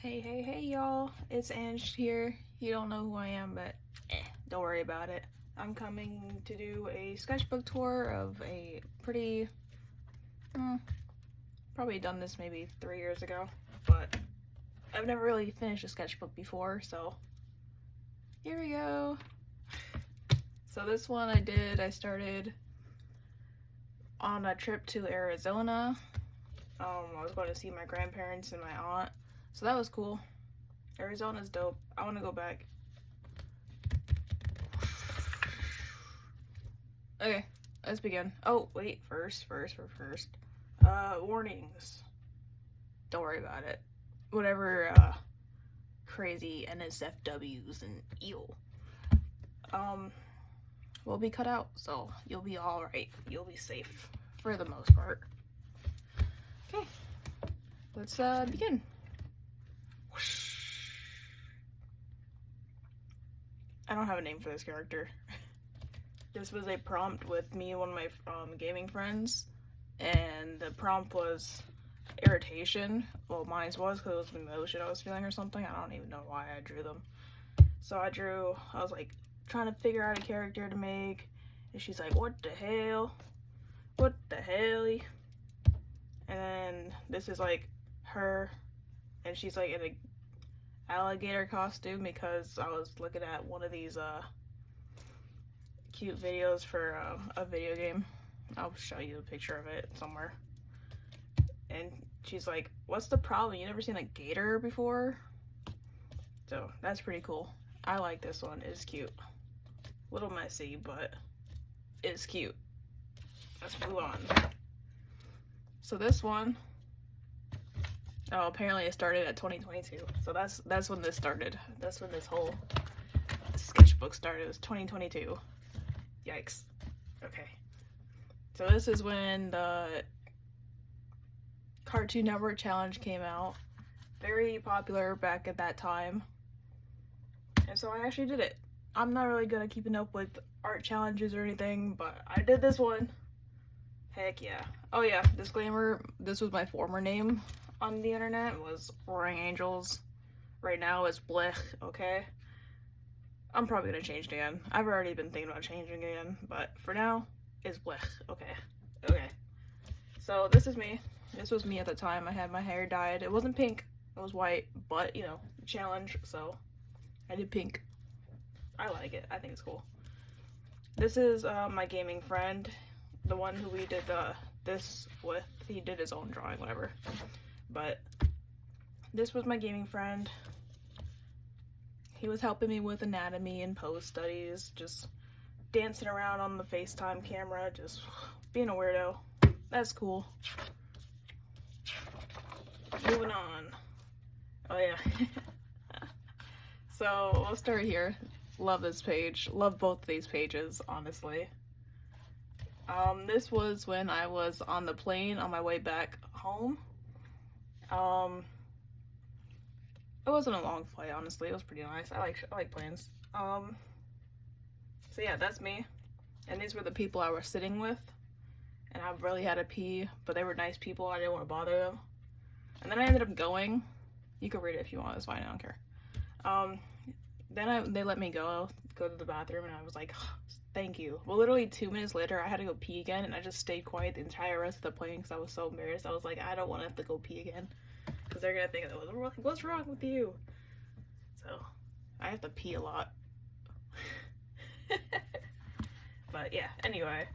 Hey y'all, it's Ange here. You don't know who I am, but don't worry about it. I'm coming to do a sketchbook tour of a pretty, probably done this maybe 3 years ago, but I've never really finished a sketchbook before, so here we go. So this one I started on a trip to Arizona. I was going to see my grandparents and my aunt. So that was cool. Arizona's dope. I want to go back. Okay, let's begin. Oh, wait, first. Warnings. Don't worry about it. Whatever, crazy NSFWs and evil, will be cut out, so you'll be alright. You'll be safe, for the most part. Okay, let's, begin. I don't have a name for this character. This was a prompt with me and one of my gaming friends, and the prompt was irritation. Well, mine was because it was an emotion I was feeling or something. I don't even know why I drew them. So I was like trying to figure out a character to make, and she's like, what the hell? What the hell? And then this is like her, and she's like in a alligator costume because I was looking at one of these cute videos for a video game. I'll show you a picture of it somewhere. And she's like, what's the problem? You never seen a gator before? So that's pretty cool. I like this one. It's cute. A little messy, but it's cute. Let's move on. So this one, oh, apparently it started at 2022. So that's when this started. That's when this whole sketchbook started. It was 2022. Yikes. Okay. So this is when the Cartoon Network Challenge came out. Very popular back at that time. And so I actually did it. I'm not really good at keeping up with art challenges or anything, but I did this one. Heck yeah. Oh yeah, disclaimer, this was my former name on the internet, was Roaring Angels. Right now it's Blech, okay? I'm probably gonna change it again. I've already been thinking about changing it again, but for now, it's Blech, okay? Okay. So this is me. This was me at the time. I had my hair dyed. It wasn't pink, it was white, but, you know, challenge, so I did pink. I like it. I think it's cool. This is my gaming friend, the one who we did this with. He did his own drawing, whatever. But this was my gaming friend. He was helping me with anatomy and pose studies, just dancing around on the FaceTime camera, just being a weirdo. That's cool. Moving on. Oh yeah. So we'll start here. Love this page. Love both of these pages, honestly. This was when I was on the plane on my way back home. It wasn't a long flight, honestly. It was pretty nice. I like planes. So yeah, that's me. And these were the people I was sitting with. And I really had to pee, but they were nice people. I didn't want to bother them. And then I ended up going. You can read it if you want. It's fine. I don't care. Then they let me go to the bathroom, and I was like, oh, thank you. Well, literally 2 minutes later, I had to go pee again, and I just stayed quiet the entire rest of the plane because I was so embarrassed. I was like, I don't want to have to go pee again because they're gonna think, what's wrong with you? So I have to pee a lot. But yeah, anyway.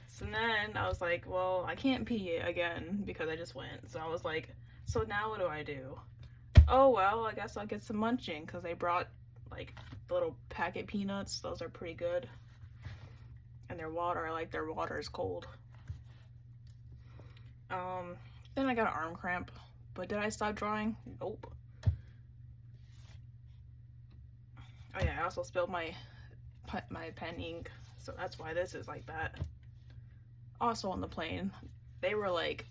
So then I was like, well, I can't pee again because I just went. So I was like, so now what do I do? Oh, well, I guess I'll get some munching because they brought like the little packet peanuts. Those are pretty good. And their water, I like their water is cold. Then I got an arm cramp. But did I stop drawing? Nope. Oh yeah, I also spilled my pen ink. So that's why this is like that. Also on the plane, they were like,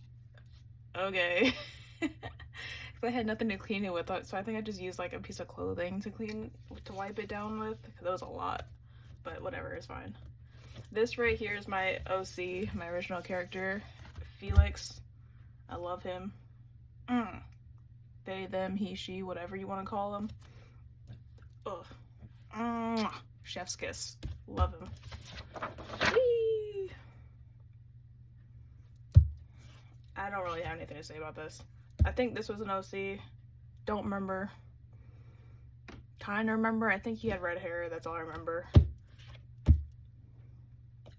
okay. I had nothing to clean it with, so I think I just used like a piece of clothing to wipe it down with, because it was a lot, but whatever, it's fine. This right here is my OC, my original character, Felix. I love him. They, them, he, she, whatever you want to call them. Ugh. Mwah. Chef's kiss. Love him. Whee! I don't really have anything to say about this. I think this was an OC. Don't remember. Kinda remember. I think he had red hair. That's all I remember.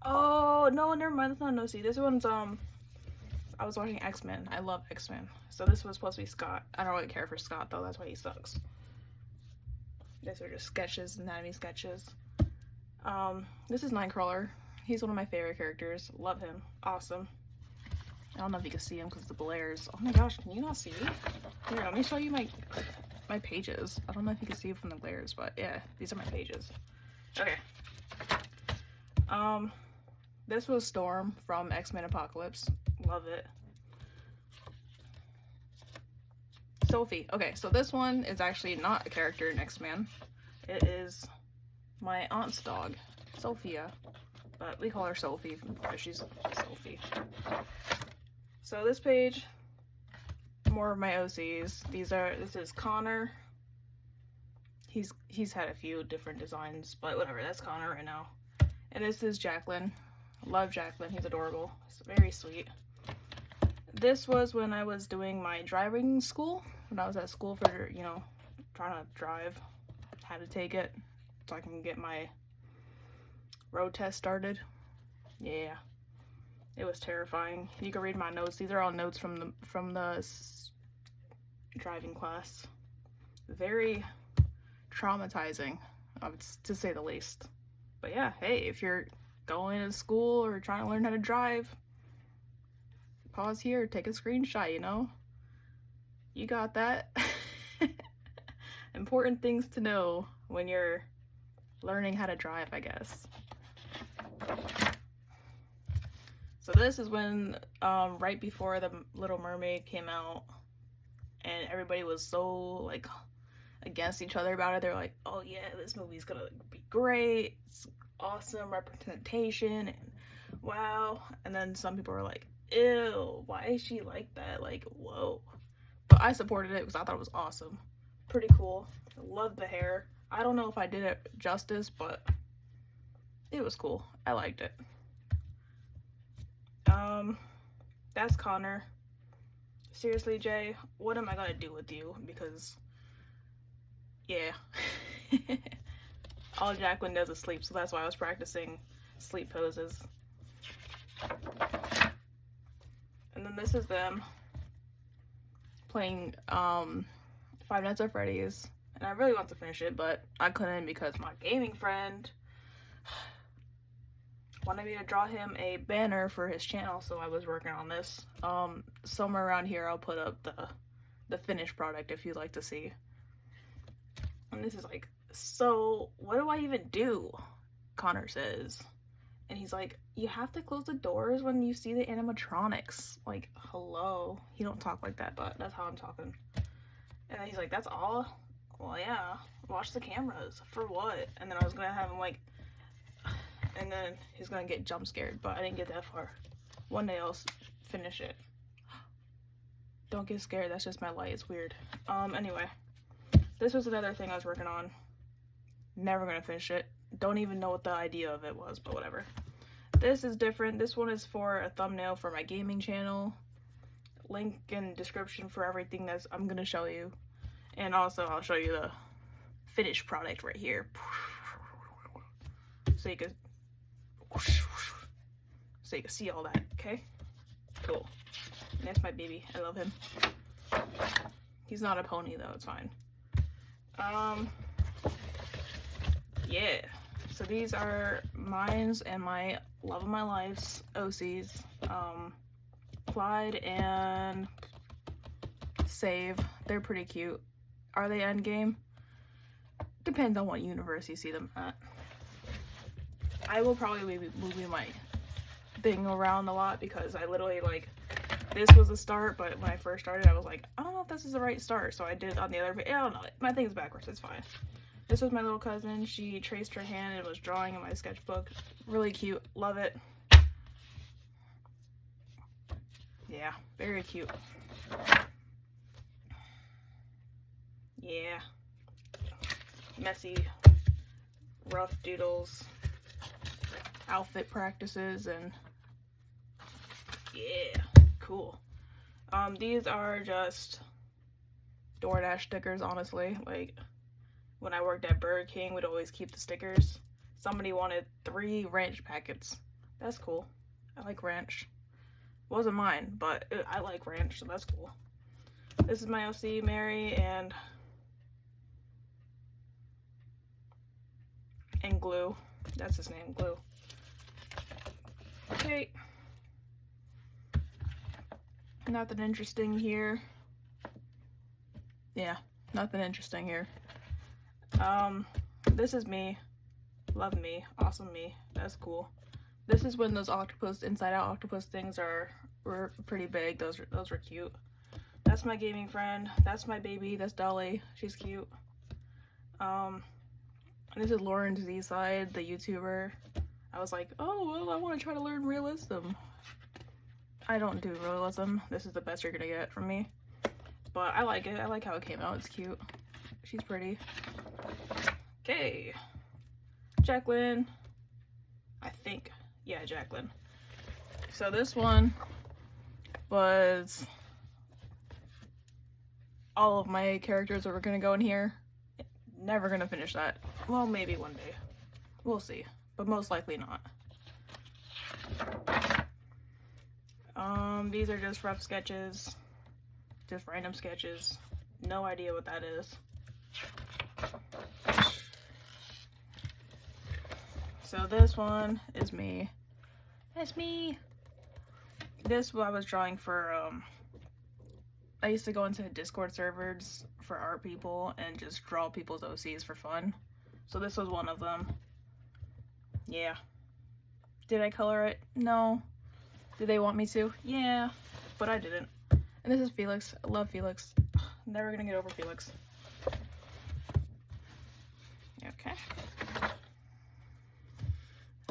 Oh, no, never mind. That's not an OC. This one's, I was watching X-Men. I love X-Men. So this was supposed to be Scott. I don't really care for Scott, though. That's why he sucks. These are just sketches, anatomy sketches. This is Nightcrawler. He's one of my favorite characters. Love him. Awesome. I don't know if you can see him because the blares. Oh my gosh, can you not see? Here, let me show you my pages. I don't know if you can see it from the glares, but yeah, these are my pages. Okay. This was Storm from X-Men Apocalypse. Love it. Sophie. Okay, so this one is actually not a character in X-Men. It is my aunt's dog, Sophia. But we call her Sophie because she's Sophie. So this page, more of my OCs. This is Connor. He's had a few different designs, but whatever, that's Connor right now. And this is Jacqueline. Love Jacqueline, he's adorable. It's very sweet. This was when I was doing my driving school. When I was at school for, you know, trying to drive. Had to take it so I can get my road test started. Yeah. It was terrifying. You can read my notes. These are all notes from the driving class. Very traumatizing, to say the least. But yeah, hey, if you're going to school or trying to learn how to drive, pause here, take a screenshot, you know? You got that. Important things to know when you're learning how to drive, I guess. So this is when, right before The Little Mermaid came out, and everybody was so, like, against each other about it. They're like, oh yeah, this movie's gonna be great, it's awesome representation, and wow. And then some people were like, ew, why is she like that? Like, whoa. But I supported it because I thought it was awesome. Pretty cool. I loved the hair. I don't know if I did it justice, but it was cool. I liked it. That's Connor. Seriously, Jay, what am I gonna do with you? Because, yeah. All Jacqueline does is sleep, so that's why I was practicing sleep poses. And then this is them playing Five Nights at Freddy's. And I really want to finish it, but I couldn't because my gaming friend wanted me to draw him a banner for his channel, so I was working on this. Somewhere around here I'll put up the finished product if you'd like to see. And this is like, so what do I even do? Connor says. And he's like, you have to close the doors when you see the animatronics. Like, hello. He don't talk like that, but that's how I'm talking. And then he's like, that's all? Well, yeah. Watch the cameras. For what? And then I was gonna have him like, and then he's gonna get jump scared, but I didn't get that far. One day I'll finish it. Don't get scared, that's just my light, it's weird. Anyway, this was another thing I was working on. Never gonna finish it. Don't even know what the idea of it was, but whatever. This is different. This one is for a thumbnail for my gaming channel. Link in description for everything that I'm gonna show you. And also I'll show you the finished product right here. So you can see all that, okay? Cool. And that's my baby. I love him. He's not a pony though, it's fine. Yeah. So these are mine's and my love of my life's OCs. Clyde and Save. They're pretty cute. Are they endgame? Depends on what universe you see them at. I will probably be moving my thing around a lot because I literally, like, this was the start, but when I first started, I was like, I don't know if this is the right start, so I did it on the other, I don't know, my thing's backwards, it's fine. This was my little cousin. She traced her hand and was drawing in my sketchbook. Really cute, love it. Yeah, very cute. Yeah. Messy, rough doodles, outfit practices, and yeah, cool. These are just DoorDash stickers, honestly. Like, when I worked at Burger King, we'd always keep the stickers. Somebody wanted 3 ranch packets. That's cool. I like ranch. Wasn't mine, but I like ranch, so that's cool. This is my OC, Mary, and Glue. That's his name, Glue. Okay. Nothing interesting here. Yeah, nothing interesting here. This is me. Love me. Awesome me. That's cool. This is when those octopus, inside out octopus things were pretty big. Those were cute. That's my gaming friend. That's my baby. That's Dolly. She's cute. This is Lauren's Z-Side, the YouTuber. I was like, oh, well, I want to try to learn realism. I don't do realism. This is the best you're gonna get from me. But I like it. I like how it came out. It's cute. She's pretty. Okay. Jacqueline. I think. Yeah, Jacqueline. So this one was all of my characters that were gonna go in here. Never gonna finish that. Well, maybe one day. We'll see. But most likely not. These are just rough sketches. Just random sketches. No idea what that is. So this one is me. That's me. This I was drawing for, I used to go into Discord servers for art people and just draw people's OCs for fun. So this was one of them. Yeah. Did I color it? No. Did they want me to? Yeah. But I didn't. And this is Felix. I love Felix. Never gonna get over Felix. Okay.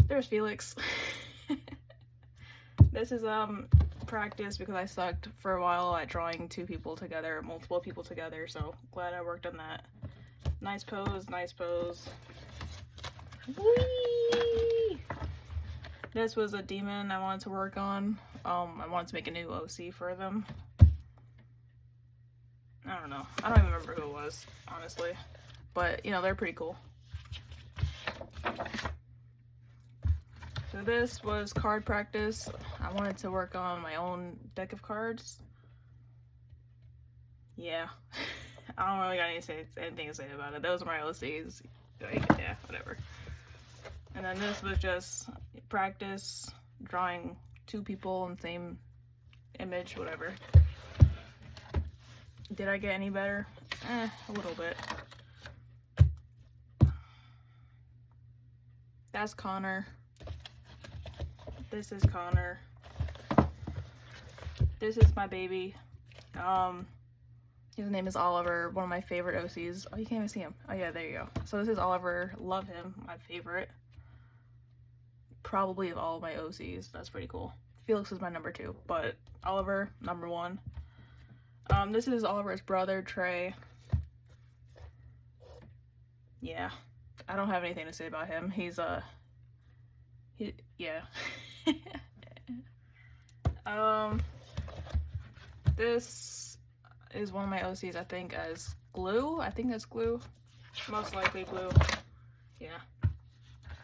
There's Felix. This is practice because I sucked for a while at drawing 2 people together, multiple people together, so glad I worked on that. Nice pose, nice pose. Whee! This was a demon I wanted to work on. I wanted to make a new OC for them. I don't know. I don't even remember who it was, honestly. But, you know, they're pretty cool. So this was card practice. I wanted to work on my own deck of cards. Yeah. I don't really got anything to say about it. Those are my OCs. Like, yeah, whatever. And then this was just practice, drawing 2 people in the same image, whatever. Did I get any better? A little bit. That's Connor. This is Connor. This is my baby. His name is Oliver, one of my favorite OCs. Oh, you can't even see him. Oh yeah, there you go. So this is Oliver. Love him. My favorite. Probably of all of my OCs. That's pretty cool. Felix is my number 2, but Oliver, number 1. This is Oliver's brother, Trey. Yeah. I don't have anything to say about him. Yeah. This is one of my OCs, I think, as Glue. I think that's Glue. Most likely Glue. Yeah.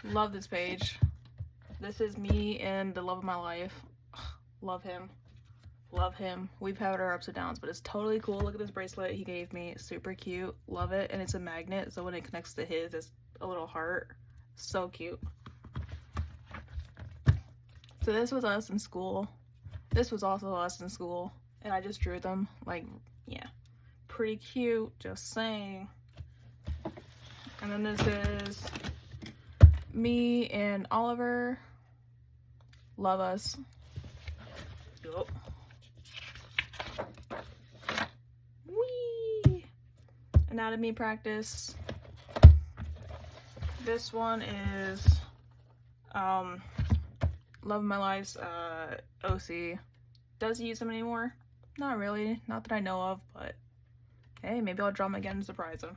Love this page. This is me and the love of my life. Love him. Love him. We've had our ups and downs, but it's totally cool. Look at this bracelet he gave me. Super cute. Love it. And it's a magnet, so when it connects to his, it's a little heart. So cute. So this was us in school. This was also us in school. And I just drew them. Like, yeah. Pretty cute. Just saying. And then this is me and Oliver. Love us. Yup. Whee! Anatomy practice. This one is Love of My Life's OC. Does he use them anymore? Not really. Not that I know of, but Hey, maybe I'll draw him again and surprise him.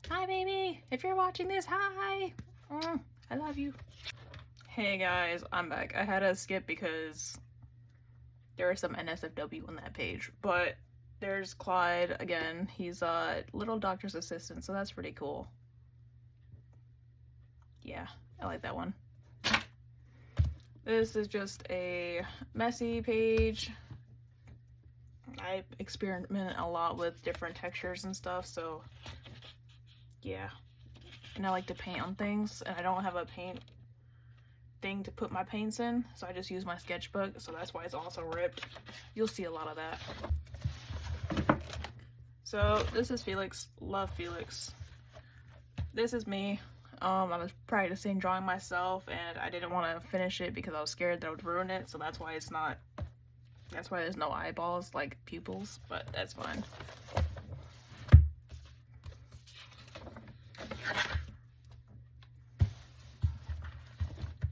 Hi, baby! If you're watching this, hi! I love you. Hey guys, I'm back. I had to skip because there was some NSFW on that page, but there's Clyde again. He's a little doctor's assistant, so that's pretty cool. Yeah, I like that one. This is just a messy page. I experiment a lot with different textures and stuff, so yeah. And I like to paint on things, and I don't have a paint thing to put my paints in, so I just use my sketchbook, so that's why it's also ripped. You'll see a lot of that. So this is Felix. Love Felix. This is me. I was practicing drawing myself, and I didn't want to finish it because I was scared that I would ruin it, so that's why it's not, that's why there's no eyeballs like pupils, but that's fine.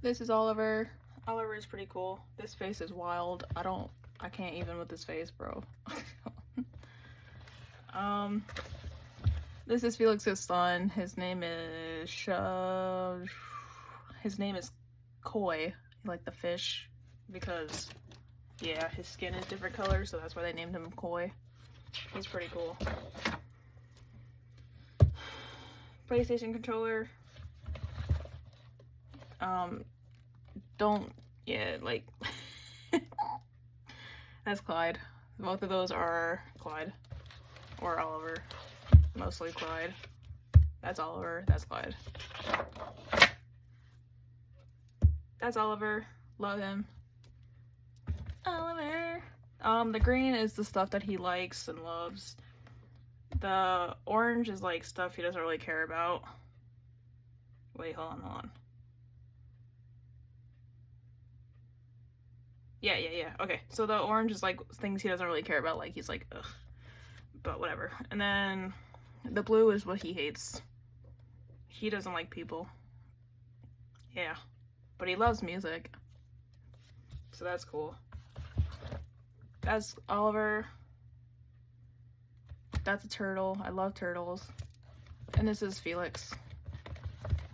This is Oliver. Oliver is pretty cool. This face is wild. I can't even with this face, bro. This is Felix's son. His name is Koi, like the fish, because yeah, his skin is different colors, so that's why they named him Koi. He's pretty cool. PlayStation controller. That's Clyde. Both of those are Clyde. Or Oliver. Mostly Clyde. That's Oliver. That's Clyde. That's Oliver. Love him. Oliver. The green is the stuff that he likes and loves. The orange is like stuff he doesn't really care about. Wait, hold on. Yeah. Okay, so the orange is like things he doesn't really care about, like he's like, ugh. But whatever. And then the blue is what he hates. He doesn't like people. Yeah. But he loves music. So that's cool. That's Oliver. That's a turtle. I love turtles. And this is Felix.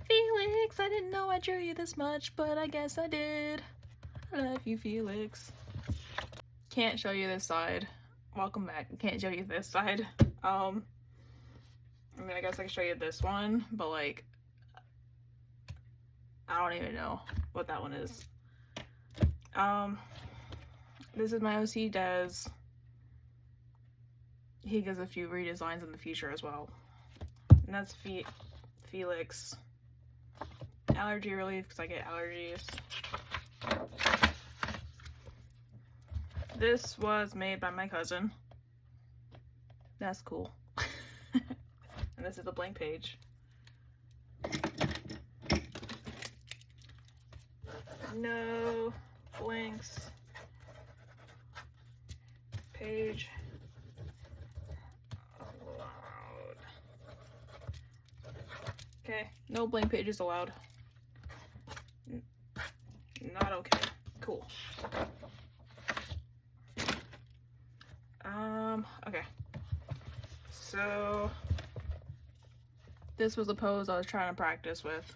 Felix, I didn't know I drew you this much, but I guess I did. I love you, Felix. Can't show you this side. Welcome back. Can't show you this side. I mean, I guess I can show you this one, but like, I don't even know what that one is. This is my OC Des. He gives a few redesigns in the future as well. And that's Felix. Allergy relief, because I get allergies. This was made by my cousin. That's cool. And this is a blank page. No blanks. Page allowed. Okay, no blank pages allowed. Not okay. Cool. Okay. So this was a pose I was trying to practice with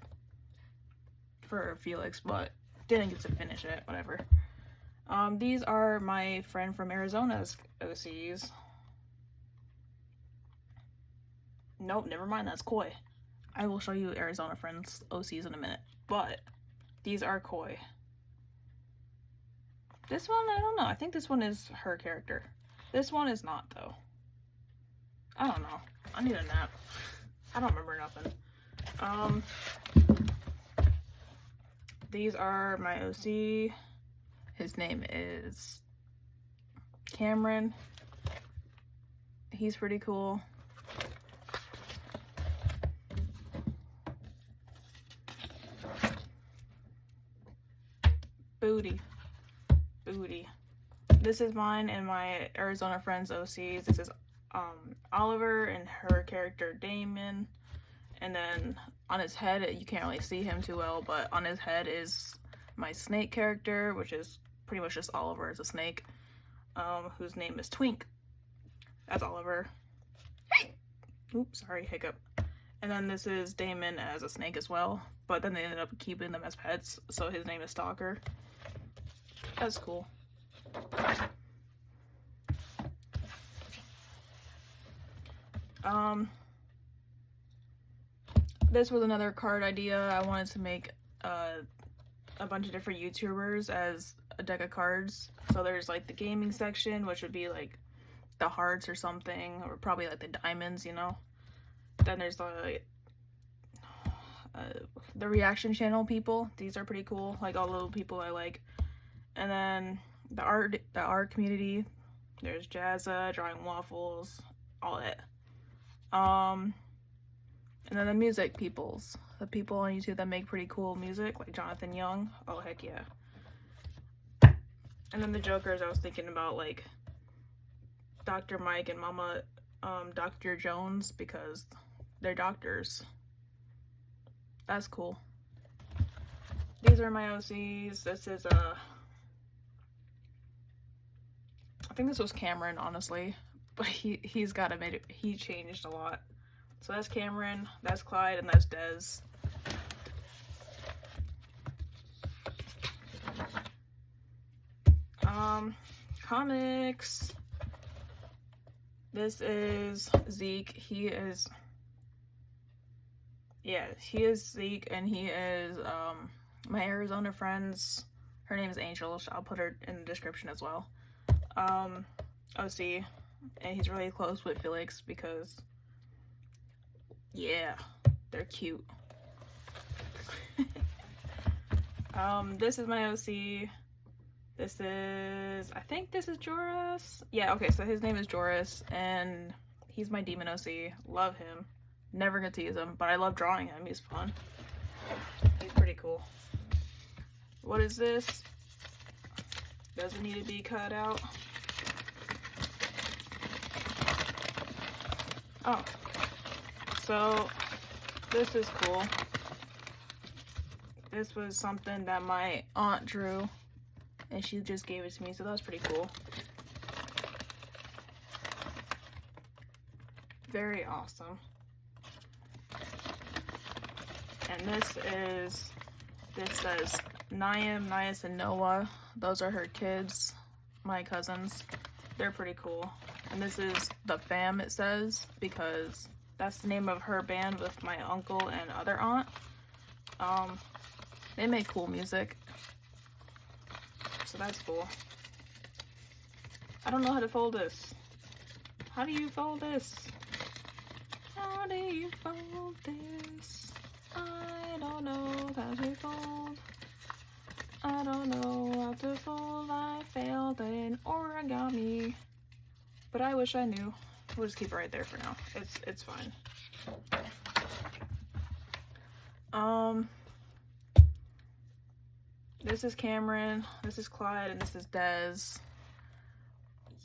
for Felix, but didn't get to finish it, whatever. These are my friend from Arizona's OCs. Nope, never mind, that's Koi. I will show you Arizona friends' OCs in a minute, but these are Koi. This one, I don't know. I think this one is her character. This one is not, though. I don't know. I need a nap. I don't remember nothing. These are my OC. His name is Cameron. He's pretty cool. Booty. This is mine and my Arizona friends OCs. This is Oliver and her character Damon. And then on his head, you can't really see him too well, but on his head is my snake character, which is pretty much just Oliver as a snake. whose name is Twink. That's Oliver. Oops, sorry, hiccup. And then this is Damon as a snake as well, but then they ended up keeping them as pets, so his name is Stalker. That's cool. This was another card idea. I wanted to make a bunch of different YouTubers as a deck of cards. So there's like the gaming section, which would be like the hearts or something, or probably like the diamonds, you know. Then there's the reaction channel people. These are pretty cool, like all the people I like. And then the art community. There's Jazza, drawing waffles, all that. And then the music peoples. The people on YouTube that make pretty cool music, like Jonathan Young. Oh, heck yeah. And then the jokers, I was thinking about like Dr. Mike and Mama Dr. Jones, because they're doctors. That's cool. These are my OCs. This is I think this was Cameron, honestly, but he's got admit it, he changed a lot. So that's Cameron, that's Clyde, and that's Dez. Comics. This is Zeke. He is Zeke, and he is my Arizona friend's, her name is Angel. I'll put her in the description as well. OC, and he's really close with Felix because, yeah, they're cute. This is my OC. This is, I think this is Joris. Yeah, okay, so his name is Joris, and he's my demon OC. Love him. Never get to use him, but I love drawing him. He's fun. He's pretty cool. What is this? Doesn't need to be cut out. Oh, so this is cool. This was something that my aunt drew, and she just gave it to me, so that was pretty cool. Very awesome. And this says Niam, Nias, and Noah. Those are her kids, my cousins. They're pretty cool. And this is the fam, it says, because that's the name of her band with my uncle and other aunt. They make cool music. So that's cool. I don't know how to fold this. How do you fold this? How do you fold this? I don't know how to fold. I don't know how to fold. I failed in origami. But I wish I knew. We'll just keep it right there for now. It's fine. This is Cameron, this is Clyde, and this is Dez.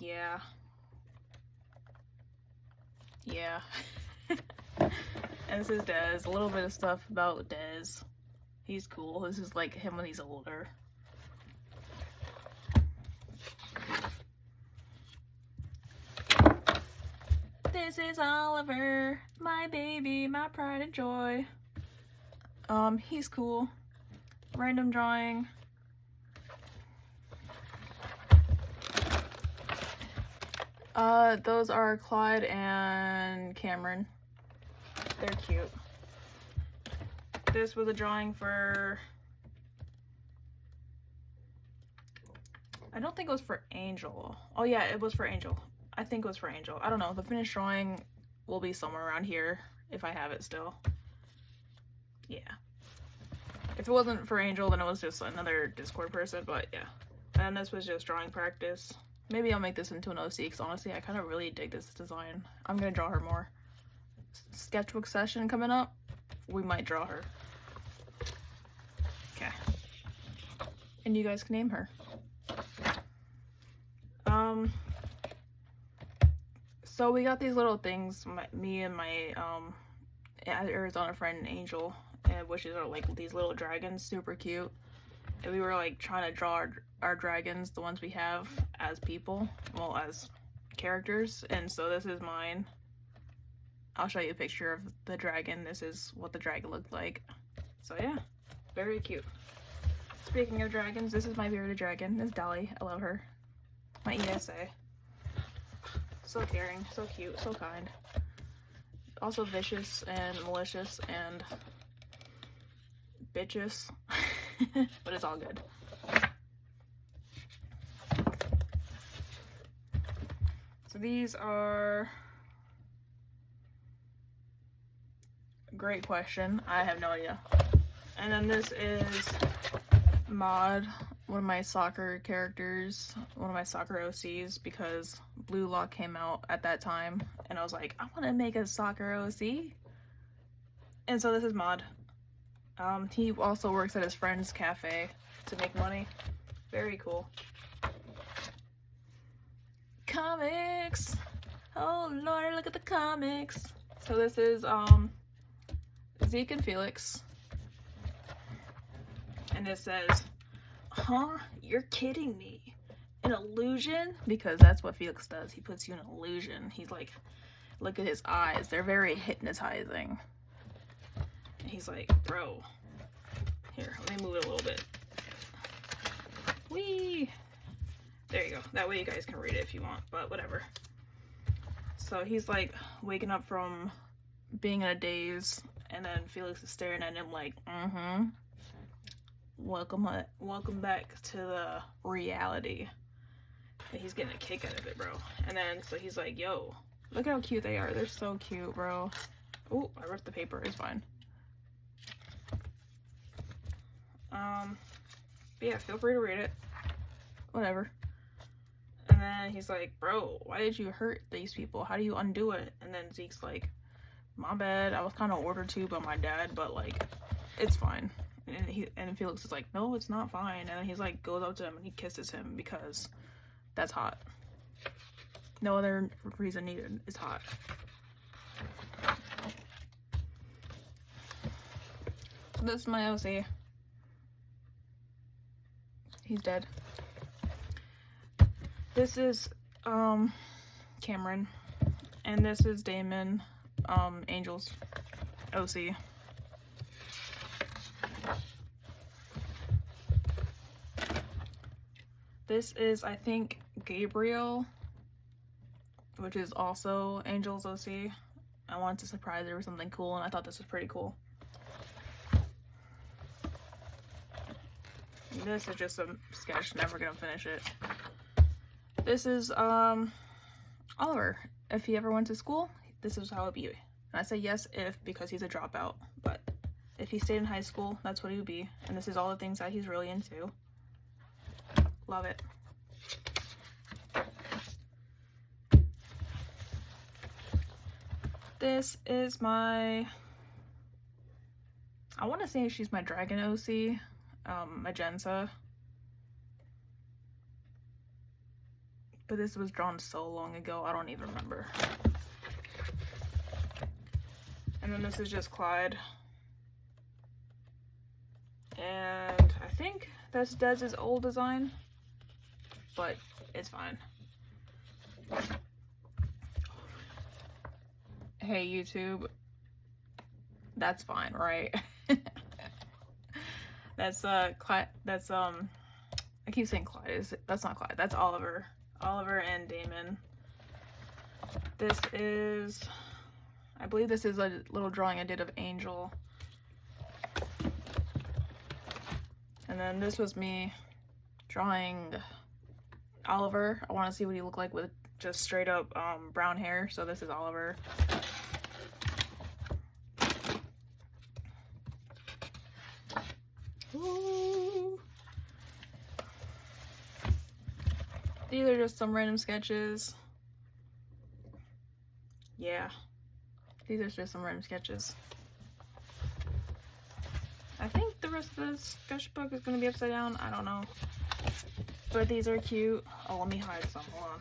Yeah. Yeah. And this is Dez. A little bit of stuff about Dez. He's cool. This is like him when he's older. This is Oliver, my baby, my pride and joy. He's cool. Random drawing. Those are Clyde and Cameron. They're cute. This was a drawing for, I don't think it was for Angel. Oh yeah, it was for Angel. I think it was for Angel. I don't know. The finished drawing will be somewhere around here if I have it still. Yeah. If it wasn't for Angel, then it was just another Discord person, but yeah. And this was just drawing practice. Maybe I'll make this into an OC, because honestly, I kind of really dig this design. I'm going to draw her more. Sketchbook session coming up, we might draw her. Okay. And you guys can name her. So we got these little things, me and my Arizona friend Angel, which is like these little dragons, super cute. And we were like trying to draw our dragons, the ones we have, as people, well, as characters, and so this is mine. I'll show you a picture of the dragon. This is what the dragon looked like. So yeah, very cute. Speaking of dragons, this is my bearded dragon. This is Dolly. I love her. My ESA. So caring, so cute, so kind. Also vicious and malicious and bitches. But it's all good. So these are... Great question. I have no idea. And then this is Maud, one of my soccer characters, one of my soccer OCs, because Blue Lock came out at that time, and I was like, I want to make a soccer OC. And so this is Maud. He also works at his friend's cafe to make money. Very cool. Comics! Oh lord, look at the comics! So this is, Zeke and Felix. And it says, huh? You're kidding me. An illusion? Because that's what Felix does. He puts you in an illusion. He's like, look at his eyes. They're very hypnotizing. And he's like, bro. Here, let me move it a little bit. Whee! There you go. That way you guys can read it if you want, but whatever. So he's like waking up from being in a daze, and then Felix is staring at him like, welcome back to the reality. And he's getting a kick out of it, bro. And then, so he's like, yo, look how cute they are. They're so cute, bro. Oh, I ripped the paper. It's fine. But yeah, feel free to read it. Whatever. And then he's like, bro, why did you hurt these people? How do you undo it? And then Zeke's like, my bad. I was kind of ordered to by my dad, but like, it's fine. And Felix is like, no, it's not fine. And then he's like, goes up to him and he kisses him because that's hot. No other reason needed. It's hot. So this is my OC. He's dead. This is Cameron, and this is Damon, Angel's OC. This is, I think, Gabriel, which is also Angel's OC. I wanted to surprise her with something cool, and I thought this was pretty cool. And this is just a sketch, never gonna finish it. This is Oliver. If he ever went to school, this is how it'd be. And I say yes if because he's a dropout, but if he stayed in high school, that's what he would be. And this is all the things that he's really into. Love it. This is my, I want to say she's my dragon OC, Magenta. But this was drawn so long ago, I don't even remember. And then this is just Clyde. And I think that's Dez's old design, but it's fine. Hey YouTube, that's fine, right? That's Clyde, that's I keep saying Clyde, that's not Clyde, that's Oliver. Oliver and Damon. This is, I believe this is a little drawing I did of Angel. And then this was me drawing Oliver. I want to see what he looked like with just straight up brown hair. So this is Oliver. Ooh. These are just some random sketches. Yeah. These are just some random sketches. I think the rest of the sketchbook is going to be upside down. I don't know. But these are cute. Oh, let me hide some. Hold on.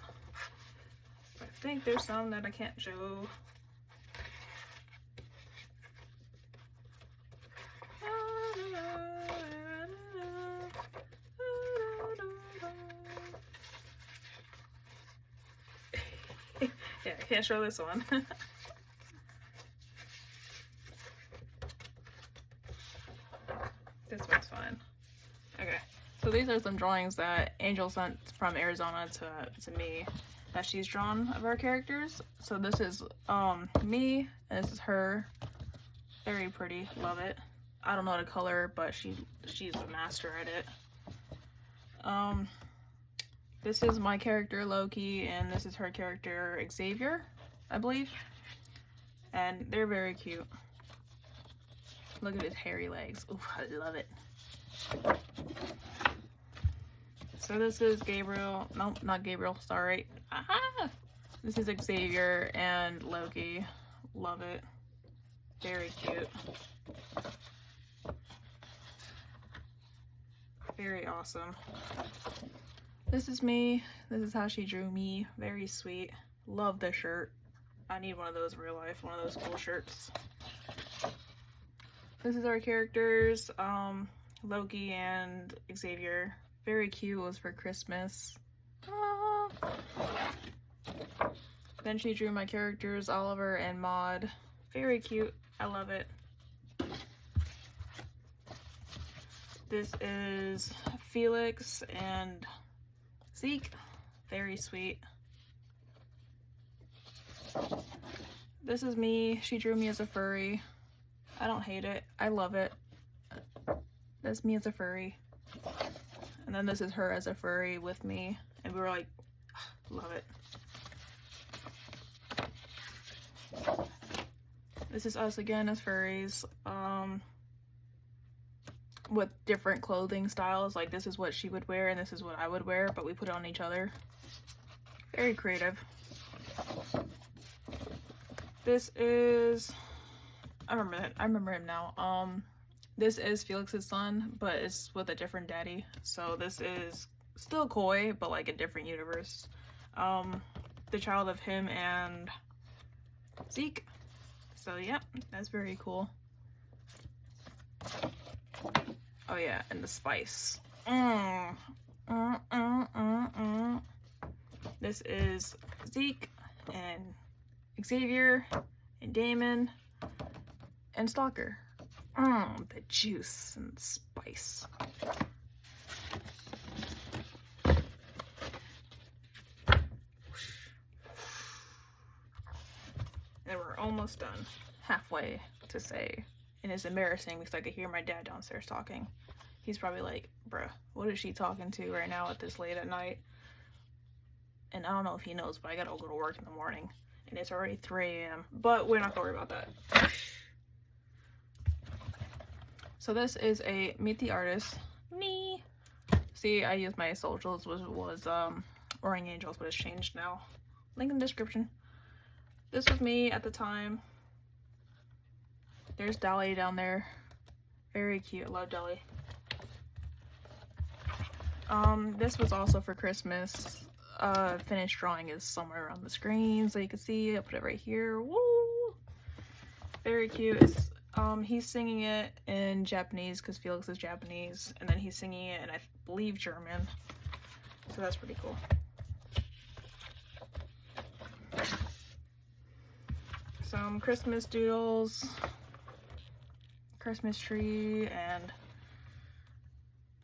I think there's some that I can't show. Yeah, I can't show this one. This one's fine. Okay, so these are some drawings that Angel sent from Arizona to me that she's drawn of our characters. So this is me, and this is her. Very pretty, love it. I don't know how to color, but she's a master at it. This is my character Loki, and this is her character Xavier, I believe. And they're very cute. Look at his hairy legs. Ooh, I love it. So this is Gabriel. Nope, not Gabriel. Sorry. Aha! This is Xavier and Loki. Love it. Very cute. Very awesome. This is me. This is how she drew me. Very sweet. Love this shirt. I need one of those in real life. One of those cool shirts. This is our characters. Loki and Xavier. Very cute. It was for Christmas. Ah. Then she drew my characters, Oliver and Maud. Very cute. I love it. This is Felix and Zeke. Very sweet. This is me. She drew me as a furry. I don't hate it. I love it. That's me as a furry. And then this is her as a furry with me. And we were like, love it. This is us again as furries. With different clothing styles. Like this is what she would wear and this is what I would wear, but we put it on each other. Very creative. This is, I remember him now. This is Felix's son, but it's with a different daddy. So this is still Koi, but like a different universe. The child of him and Zeke. So yeah, that's very cool. Oh yeah, and the spice. This is Zeke and Xavier and Damon and Stalker. The juice and the spice. And we're almost done. Halfway to say. And it's embarrassing because I could hear my dad downstairs talking. He's probably like, bruh, what is she talking to right now at this late at night? And I don't know if he knows, but I gotta go to work in the morning. And it's already 3 a.m. But we're not gonna worry about that. So this is a Meet the Artist. Me. See, I used my socials was Orange Angels, but it's changed now. Link in the description. This was me at the time. There's Dolly down there. Very cute. I love Dolly. This was also for Christmas. Finished drawing is somewhere around the screen so you can see. I put it right here. Woo! Very cute. It's, he's singing it in Japanese because Felix is Japanese, and then he's singing it in, I believe, German. So that's pretty cool. Some Christmas doodles, Christmas tree, and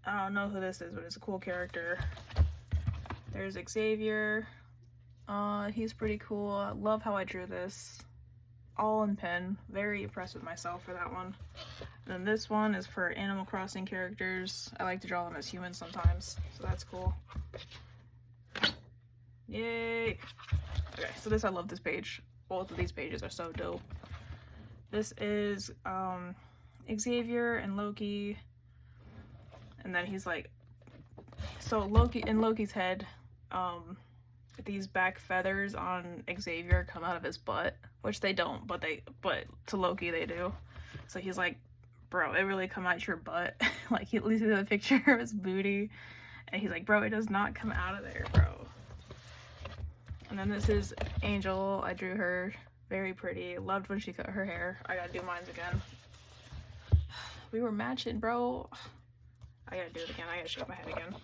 I don't know who this is, but it's a cool character. There's Xavier. He's pretty cool. I love how I drew this. All in pen. Very impressed with myself for that one. And then this one is for Animal Crossing characters. I like to draw them as humans sometimes, so that's cool. Yay! Okay, so this, I love this page. Both of these pages are so dope. This is Xavier and Loki. And then he's like, so Loki, in Loki's head, these back feathers on Xavier come out of his butt, which they don't, but to Loki they do. So he's like, bro, it really come out your butt. Like, he at least has a picture of his booty, and he's like, bro, it does not come out of there, bro. And then this is Angel. I drew her. Very pretty. Loved when she cut her hair. I gotta do mine again. We were matching, bro. I gotta do it again. I gotta shake my head again.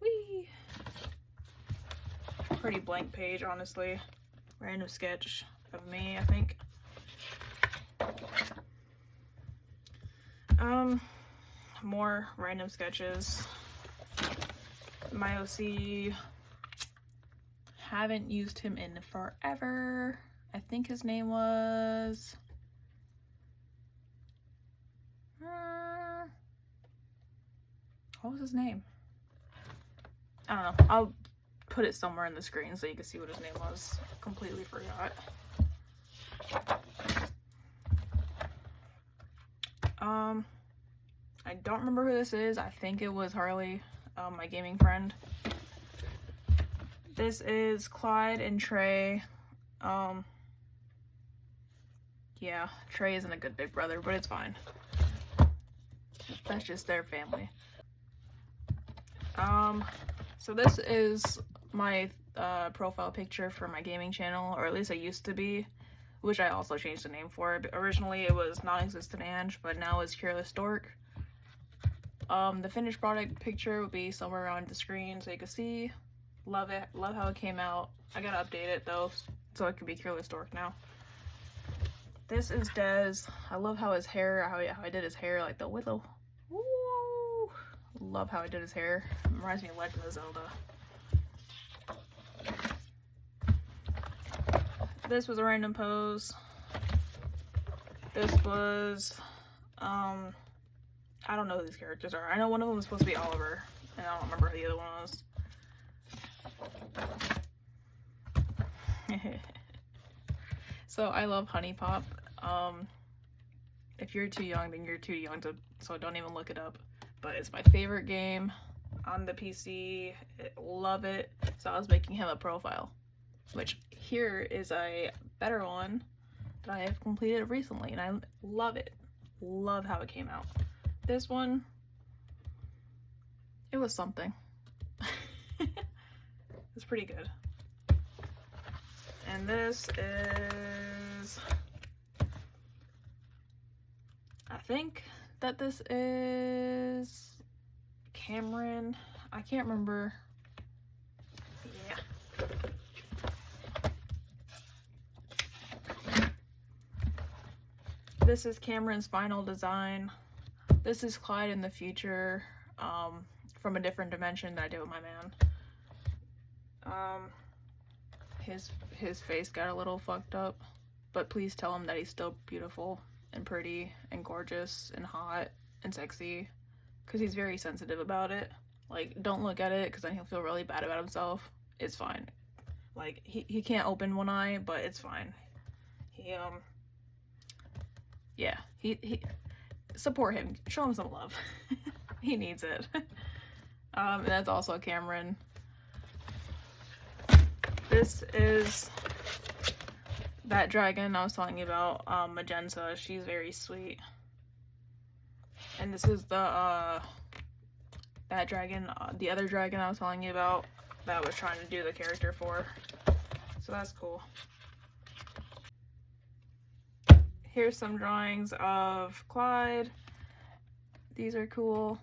Whee! Pretty blank page, honestly. random sketch of me, I think. More random sketches. My OC, haven't used him in forever. I think his name was what was his name? I don't know. I'll put it somewhere in the screen so you can see what his name was. Completely forgot. I don't remember who this is. I think it was Harley, my gaming friend. This is Clyde and Trey. Yeah, Trey isn't a good big brother, but it's fine. That's just their family. So this is my profile picture for my gaming channel, or at least I used to be, which I also changed the name for. Originally it was Non-Existent Ange, but now it's Careless Dork. The finished product picture will be somewhere around the screen so you can see. Love it. Love how it came out. I gotta update it though, so it can be Careless Dork now. This is Dez. I love how his hair, how I did his hair, like the willow. Woo! Love how I did his hair. It reminds me of Legend of Zelda. This was a random pose. This was, I don't know who these characters are. I know one of them was supposed to be Oliver, and I don't remember who the other one was. So I love Honey Pop. If you're too young, then you're too young to, so don't even look it up. But it's my favorite game on the PC. Love it. So I was making him a profile, which here is a better one that I have completed recently, and I love it. Love how it came out. This one, it was something. It's pretty good. And this is, I think that this is Cameron. I can't remember. Yeah. This is Cameron's final design. This is Clyde in the future, from a different dimension that I did with my man. His face got a little fucked up, but please tell him that he's still beautiful and pretty and gorgeous and hot and sexy, because he's very sensitive about it. Like, don't look at it, because then he'll feel really bad about himself. It's fine. Like, he can't open one eye, but it's fine. Yeah, he support him, show him some love. He needs it. And that's also Cameron. This is that dragon I was telling you about, Magenta. She's very sweet. And this is the that dragon, the other dragon I was telling you about that I was trying to do the character for. So that's cool. Here's some drawings of Clyde. These are cool.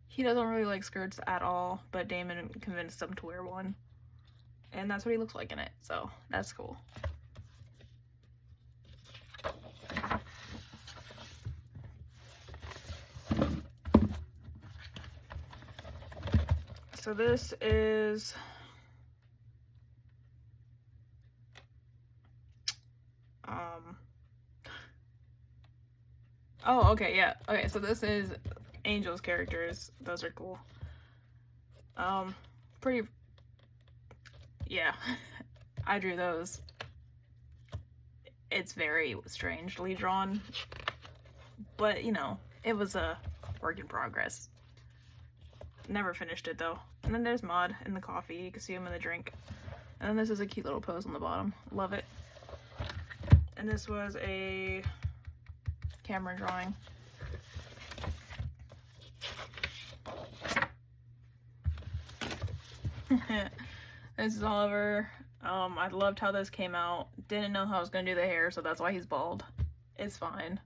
He doesn't really like skirts at all, but Damon convinced him to wear one. And that's what he looks like in it, so that's cool. So this is oh, okay, yeah. Okay, so this is Angel's characters. Those are cool. Pretty, yeah. I drew those. It's very strangely drawn, but you know, it was a work in progress. Never finished it though. And then there's Maud in the coffee. You can see him in the drink. And then this is a cute little pose on the bottom. Love it. And this was a camera drawing. This is Oliver. I loved how this came out. Didn't know how I was gonna do the hair, so that's why he's bald. It's fine.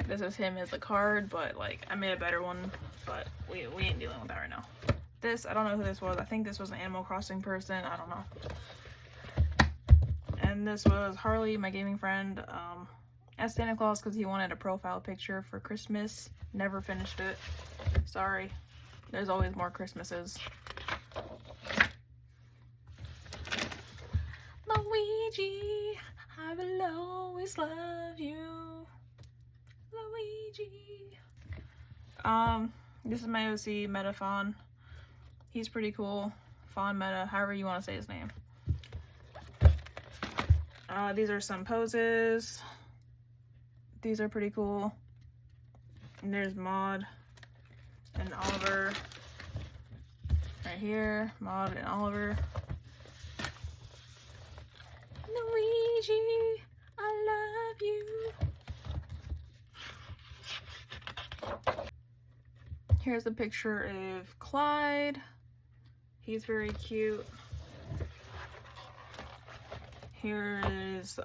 This is him as a card, but like I made a better one, but we ain't dealing with that right now. This, I don't know who this was. I think this was an Animal Crossing person. I don't know. And this was Harley, my gaming friend, as Santa Claus because he wanted a profile picture for Christmas. Never finished it. Sorry. There's always more Christmases. Luigi, I will always love you. Luigi. This is my OC, Metaphon. He's pretty cool. Fawn Meta, however you want to say his name. These are some poses. These are pretty cool. And there's Maud and Oliver. Right here, Maud and Oliver. Luigi, I love you. Here's a picture of Clyde. He's very cute. Here is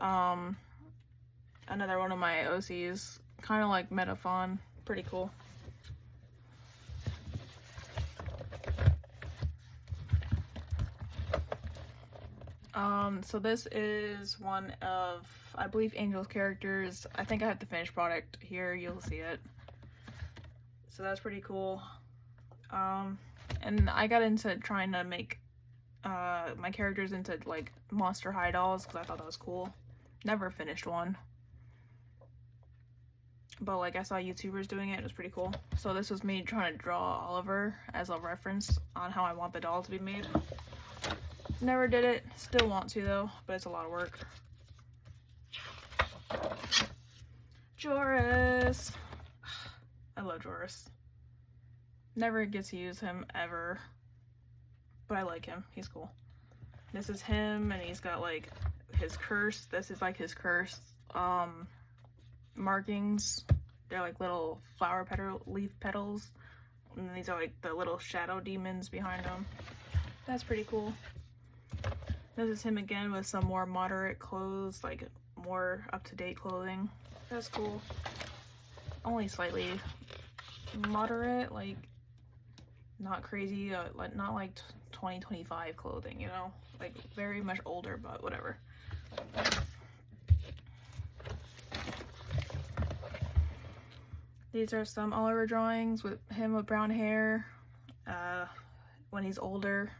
another one of my OCs, kind of like Metaphon, pretty cool. So this is one of, I believe, Angel's characters. I think I have the finished product here, you'll see it. So that's pretty cool. And I got into trying to make my characters into like Monster High dolls because I thought that was cool. Never finished one, but like I saw YouTubers doing it. It was pretty cool. So this was me trying to draw Oliver as a reference on how I want the doll to be made. Never did it. Still want to though, but it's a lot of work. Joris. I love Joris. Never get to use him ever, but I like him. He's cool. This is him, and he's got like his curse. This is like his curse markings. They're like little flower petal, leaf petals, and these are like the little shadow demons behind him. That's pretty cool. This is him again with some more moderate clothes, like more up-to-date clothing. That's cool. Only slightly moderate, like not crazy, like not like 2025 clothing, you know, like very much older, but whatever. These are some Oliver drawings with him with brown hair when he's older.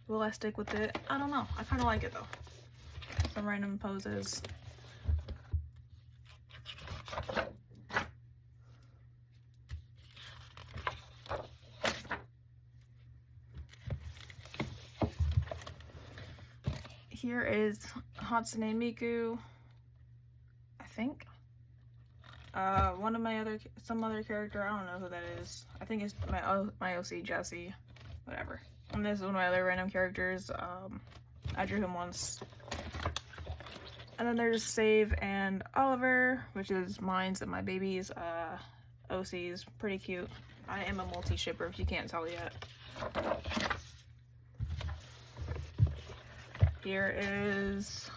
Will I stick with it? I don't know. I kind of like it though. Some random poses. Here is Hatsune Miku, I think. One of my some other character, I don't know who that is. I think it's my OC Jesse, whatever. And this is one of my other random characters. I drew him once. And then there's Save and Oliver, which is mine's and my baby's OCs. Pretty cute. I am a multi-shipper if you can't tell yet. Here is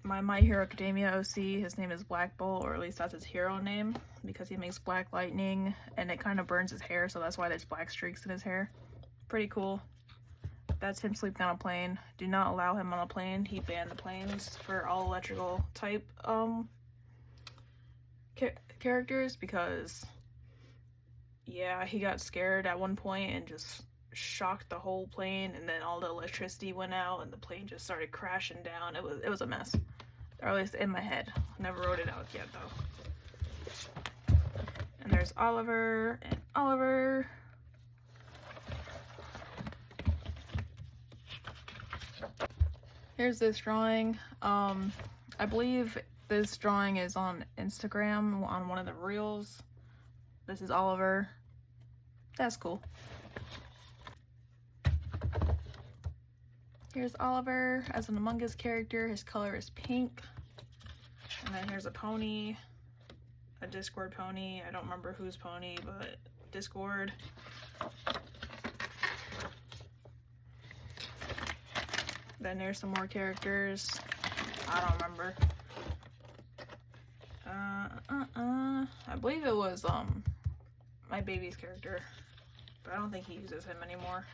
my My Hero Academia OC. His name is Black Bolt, or at least that's his hero name, because he makes black lightning and it kind of burns his hair, so that's why there's black streaks in his hair. Pretty cool. That's him sleeping on a plane. Do not allow him on a plane. He banned the planes for all electrical type characters because, yeah, he got scared at one point and just shocked the whole plane, and then all the electricity went out and the plane just started crashing down. It was a mess, or at least in my head. Never wrote it out yet though. And there's Oliver and Oliver. Here's this drawing. I believe this drawing is on Instagram on one of the reels. This is Oliver. That's cool. Here's Oliver as an Among Us character. His color is pink. And then here's a pony, a Discord pony. I don't remember whose pony, but Discord. Then there's some more characters. I don't remember. I believe it was my baby's character, but I don't think he uses him anymore.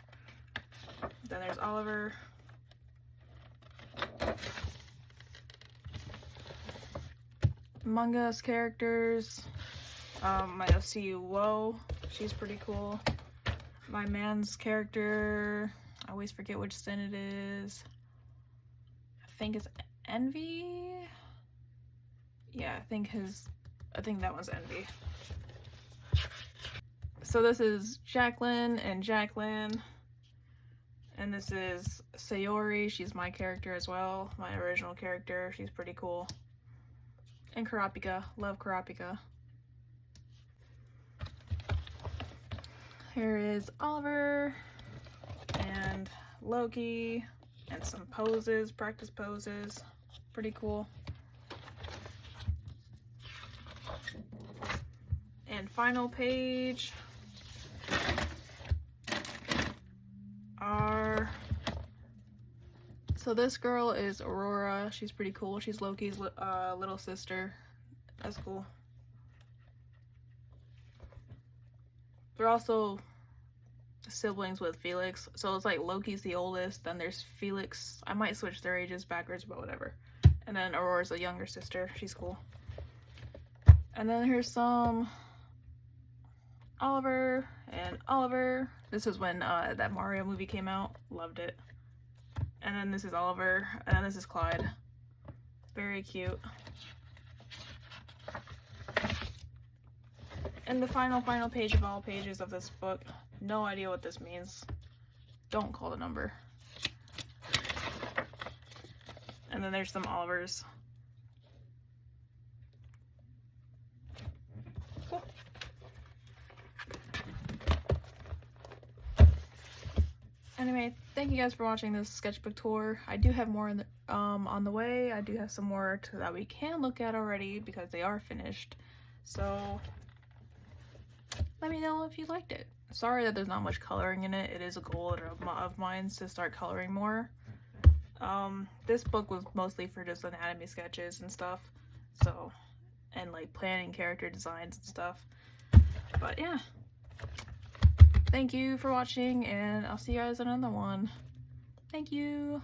Then there's Oliver. Among Us characters. My OCU Woe, she's pretty cool. My man's character, I always forget which sin it is. I think it's Envy. Yeah, I think that one's Envy. So this is Jacqueline and Jacqueline. And this is Sayori, she's my character as well, my original character, she's pretty cool. And Karapika, love Karapika. Here is Oliver and Loki and some poses, practice poses, pretty cool. And final page are, so this girl is Aurora, she's pretty cool, she's Loki's little sister, that's cool. They're also siblings with Felix, so it's like Loki's the oldest, then there's Felix, I might switch their ages backwards, but whatever. And then Aurora's a younger sister, she's cool. And then here's some Oliver and Oliver. This is when that Mario movie came out, loved it. And then this is Oliver, and then this is Clyde. Very cute. And the final page of all pages of this book, no idea what this means. Don't call the number. And then there's some Olivers. Cool. Anyway, thank you guys for watching this sketchbook tour. I do have more in the, on the way. I do have some more that we can look at already because they are finished. So let me know if you liked it. Sorry that there's not much coloring in it. It is a goal of mine to start coloring more. This book was mostly for just anatomy sketches and stuff. So, and like planning character designs and stuff. But yeah. Thank you for watching, and I'll see you guys in another one. Thank you.